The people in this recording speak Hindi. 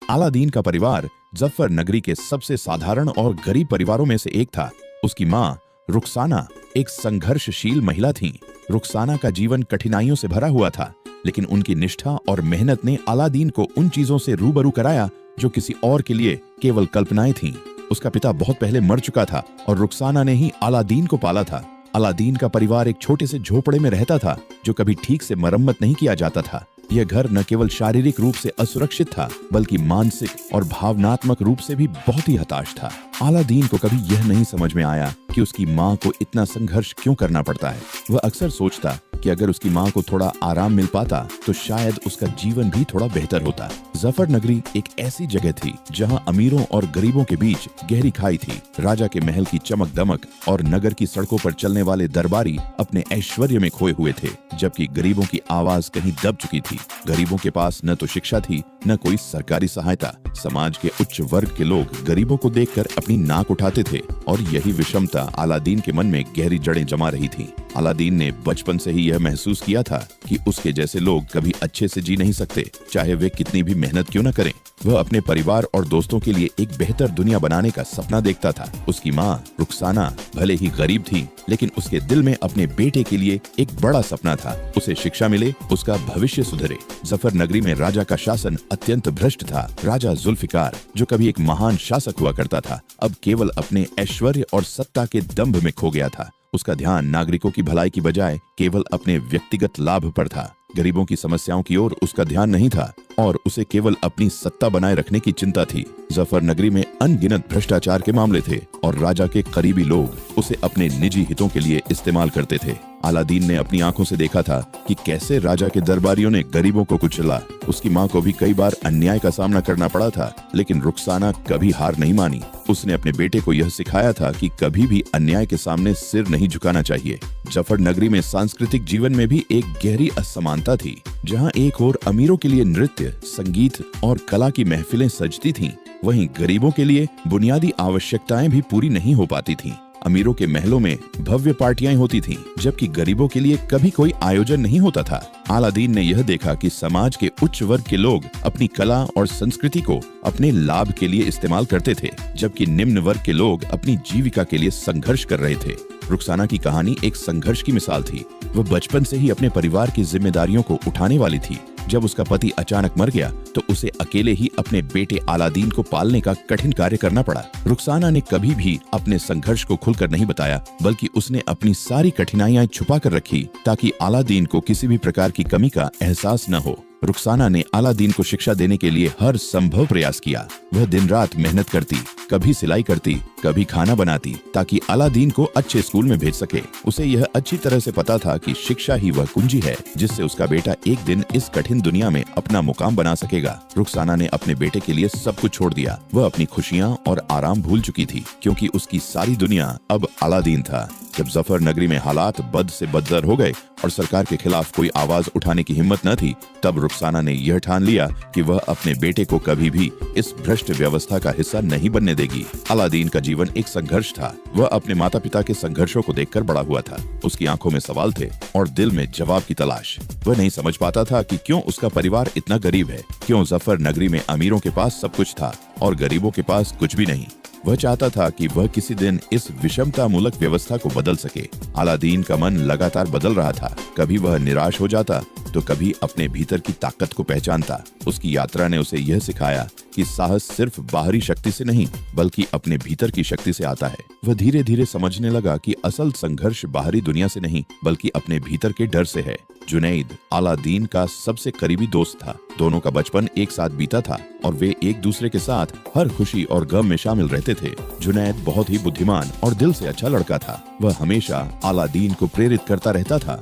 अलादीन का परिवार जफर नगरी के सबसे साधारण और गरीब परिवारों में से एक था। उसकी माँ रुखसाना एक संघर्षशील महिला थीं। रुखसाना का जीवन कठिनाइयों से भरा हुआ था, लेकिन उनकी निष्ठा और मेहनत ने अलादीन को उन चीजों से रूबरू कराया जो किसी और के लिए केवल कल्पनाएं थीं। उसका पिता बहुत पहले मर चुका था और रुखसाना ने ही अलादीन को पाला था। अलादीन का परिवार एक छोटे से झोपड़े में रहता था जो कभी ठीक से मरम्मत नहीं किया जाता था। यह घर न केवल शारीरिक रूप से असुरक्षित था, बल्कि मानसिक और भावनात्मक रूप से भी बहुत ही हताश था। अलादीन को कभी यह नहीं समझ में आया कि उसकी माँ को इतना संघर्ष क्यों करना पड़ता है। वह अक्सर सोचता कि अगर उसकी माँ को थोड़ा आराम मिल पाता तो शायद उसका जीवन भी थोड़ा बेहतर होता। जफर नगरी एक ऐसी जगह थी जहाँ अमीरों और गरीबों के बीच गहरी खाई थी। राजा के महल की चमक दमक और नगर की सड़कों पर चलने वाले दरबारी अपने ऐश्वर्य में खोए हुए थे, जबकि गरीबों की आवाज कहीं दब चुकी थी। गरीबों के पास न तो शिक्षा थी, न कोई सरकारी सहायता। समाज के उच्च वर्ग के लोग गरीबों को देखकर अपनी नाक उठाते थे और यही विषमता अलादीन के मन में गहरी जड़ें जमा रही थी। अलादीन ने बचपन से ही यह महसूस किया था कि उसके जैसे लोग कभी अच्छे से जी नहीं सकते, चाहे वे कितनी भी मेहनत क्यों न करें। वह अपने परिवार और दोस्तों के लिए एक बेहतर दुनिया बनाने का सपना देखता था। उसकी माँ रुखसाना भले ही गरीब थी, लेकिन उसके दिल में अपने बेटे के लिए एक बड़ा सपना था। उसे शिक्षा मिले, उसका भविष्य सुधरे। जफर नगरी में राजा का शासन अत्यंत भ्रष्ट था। राजा जुल्फिकार, जो कभी एक महान शासक हुआ करता था, अब केवल अपने ऐश्वर्य और सत्ता के दंभ में खो गया था। उसका ध्यान नागरिकों की भलाई की बजाय केवल अपने व्यक्तिगत लाभ पर था। गरीबों की समस्याओं की ओर उसका ध्यान नहीं था और उसे केवल अपनी सत्ता बनाए रखने की चिंता थी। जफर नगरी में अनगिनत भ्रष्टाचार के मामले थे और राजा के करीबी लोग उसे अपने निजी हितों के लिए इस्तेमाल करते थे। अलादीन ने अपनी आंखों से देखा था कि कैसे राजा के दरबारियों ने गरीबों को कुचला। उसकी माँ को भी कई बार अन्याय का सामना करना पड़ा था, लेकिन रुखसाना कभी हार नहीं मानी। उसने अपने बेटे को यह सिखाया था कि कभी भी अन्याय के सामने सिर नहीं झुकाना चाहिए। जफर नगरी में सांस्कृतिक जीवन में भी एक गहरी असमानता थी। जहाँ एक ओर अमीरों के लिए नृत्य, संगीत और कला की महफिलें सजती थीं, वहीं गरीबों के लिए बुनियादी आवश्यकताएं भी पूरी नहीं हो पाती थीं। अमीरों के महलों में भव्य पार्टियां होती थीं, जबकि गरीबों के लिए कभी कोई आयोजन नहीं होता था। अलादीन ने यह देखा कि समाज के उच्च वर्ग के लोग अपनी कला और संस्कृति को अपने लाभ के लिए इस्तेमाल करते थे, जबकि निम्न वर्ग के लोग अपनी जीविका के लिए संघर्ष कर रहे थे। रुखसाना की कहानी एक संघर्ष की मिसाल थी। वह बचपन से ही अपने परिवार की जिम्मेदारियों को उठाने वाली थी। जब उसका पति अचानक मर गया तो उसे अकेले ही अपने बेटे अलादीन को पालने का कठिन कार्य करना पड़ा। रुखसाना ने कभी भी अपने संघर्ष को खुलकर नहीं बताया, बल्कि उसने अपनी सारी कठिनाइयां छुपा कर रखी ताकि अलादीन को किसी भी प्रकार की कमी का एहसास न हो। रुखसाना ने अलादीन को शिक्षा देने के लिए हर संभव प्रयास किया। वह दिन रात मेहनत करती, कभी सिलाई करती, कभी खाना बनाती, ताकि अलादीन को अच्छे स्कूल में भेज सके। उसे यह अच्छी तरह से पता था कि शिक्षा ही वह कुंजी है जिससे उसका बेटा एक दिन इस कठिन दुनिया में अपना मुकाम बना सकेगा। रुखसाना ने अपने बेटे के लिए सब कुछ छोड़ दिया। वह अपनी खुशियाँ और आराम भूल चुकी थी, क्योंकि उसकी सारी दुनिया अब अलादीन था। जब जफर नगरी में हालात बद से बदतर हो गए और सरकार के खिलाफ कोई आवाज उठाने की हिम्मत न थी, तब रुखसाना ने यह ठान लिया कि वह अपने बेटे को कभी भी इस भ्रष्ट व्यवस्था का हिस्सा नहीं बनने देगी। अलादीन का जीवन एक संघर्ष था। वह अपने माता पिता के संघर्षों को देखकर बड़ा हुआ था। उसकी आंखों में सवाल थे और दिल में जवाब की तलाश। वह नहीं समझ पाता था कि क्यों उसका परिवार इतना गरीब है, क्यों जफर नगरी में अमीरों के पास सब कुछ था और गरीबों के पास कुछ भी नहीं। वह चाहता था कि वह किसी दिन इस विषमता मूलक व्यवस्था को बदल सके। अलादीन का मन लगातार बदल रहा था। कभी वह निराश हो जाता तो कभी अपने भीतर की ताकत को पहचानता। उसकी यात्रा ने उसे यह सिखाया कि साहस सिर्फ बाहरी शक्ति से नहीं, बल्कि अपने भीतर की शक्ति से आता है। वह धीरे धीरे समझने लगा कि असल संघर्ष बाहरी दुनिया से नहीं, बल्कि अपने भीतर के डर से है। जुनैद अलादीन का सबसे करीबी दोस्त था। दोनों का बचपन एक साथ बीता था और वे एक दूसरे के साथ हर खुशी और गम में शामिल रहते थे। जुनैद बहुत ही बुद्धिमान और दिल से अच्छा लड़का था। वह हमेशा अलादीन को प्रेरित करता रहता था